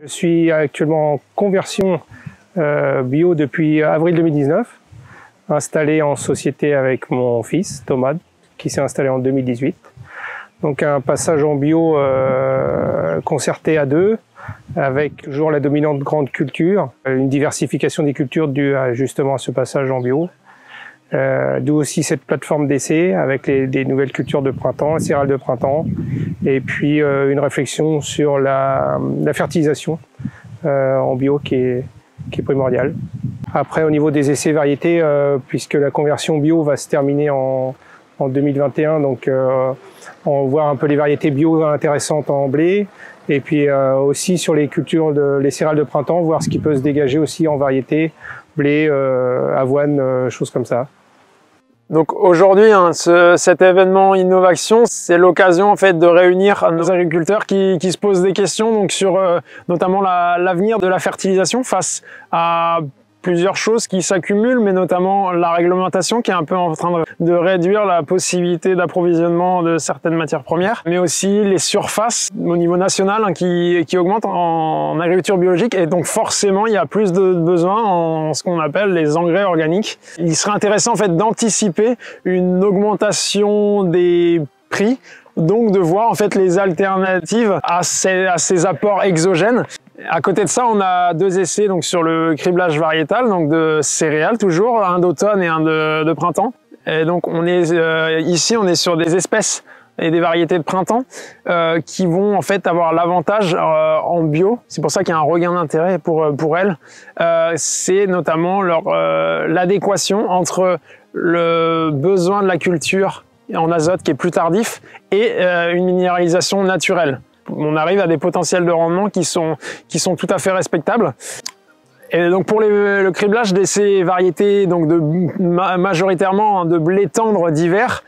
Je suis actuellement en conversion bio depuis avril 2019, installé en société avec mon fils Thomas, qui s'est installé en 2018. Donc un passage en bio concerté à deux, avec toujours la dominante grande culture, une diversification des cultures due justement à ce passage en bio. D'où aussi cette plateforme d'essai avec des nouvelles cultures de printemps, les céréales de printemps, et puis une réflexion sur la fertilisation en bio qui est primordiale. Après, au niveau des essais variétés, puisque la conversion bio va se terminer en 2021, donc on va voir un peu les variétés bio intéressantes en blé, et puis aussi sur les cultures, les céréales de printemps, voir ce qui peut se dégager aussi en variété, blé, avoine, choses comme ça. Donc aujourd'hui, cet événement Innovaction, c'est l'occasion en fait de réunir nos agriculteurs qui se posent des questions donc sur notamment l'avenir de la fertilisation face à plusieurs choses qui s'accumulent, mais notamment la réglementation qui est un peu en train de réduire la possibilité d'approvisionnement de certaines matières premières, mais aussi les surfaces au niveau national qui augmentent en agriculture biologique, et donc forcément il y a plus de besoins en ce qu'on appelle les engrais organiques. Il serait intéressant en fait d'anticiper une augmentation des prix, donc de voir en fait les alternatives à ces apports exogènes. À côté de ça, on a deux essais donc sur le criblage variétal, donc de céréales toujours, un d'automne et un de printemps. Et donc on est ici, on est sur des espèces et des variétés de printemps qui vont en fait avoir l'avantage en bio. C'est pour ça qu'il y a un regain d'intérêt pour elles. C'est notamment l'adéquation entre le besoin de la culture en azote qui est plus tardif et une minéralisation naturelle. On arrive à des potentiels de rendement qui sont tout à fait respectables. Et donc pour le criblage de ces variétés, donc majoritairement de blé tendre d'hiver,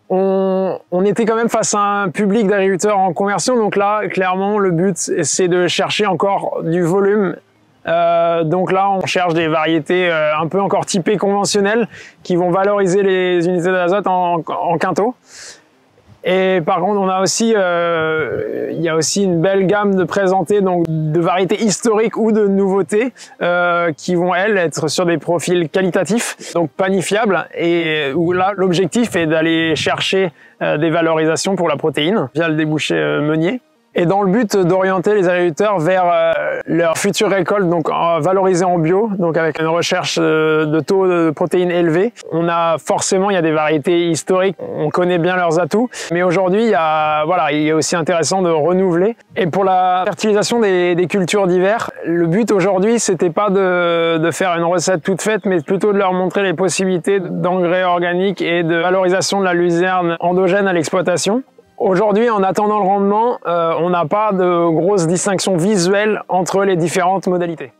on était quand même face à un public d'agriculteurs en conversion. Donc là, clairement, le but, c'est de chercher encore du volume. Donc là, on cherche des variétés un peu encore typées conventionnelles qui vont valoriser les unités d'azote en quintaux. Et par contre, on a aussi, il y a aussi une belle gamme de présentées, donc de variétés historiques ou de nouveautés qui vont elles être sur des profils qualitatifs, donc panifiables, et où là l'objectif est d'aller chercher des valorisations pour la protéine via le débouché meunier. Et dans le but d'orienter les agriculteurs vers leur future récolte, donc valorisée en bio, donc avec une recherche de taux de protéines élevés. Il y a des variétés historiques, on connaît bien leurs atouts, mais aujourd'hui il est aussi intéressant de renouveler. Et pour la fertilisation des cultures d'hiver, le but aujourd'hui c'était pas de faire une recette toute faite, mais plutôt de leur montrer les possibilités d'engrais organiques et de valorisation de la luzerne endogène à l'exploitation. Aujourd'hui, en attendant le rendement, on n'a pas de grosse distinction visuelle entre les différentes modalités.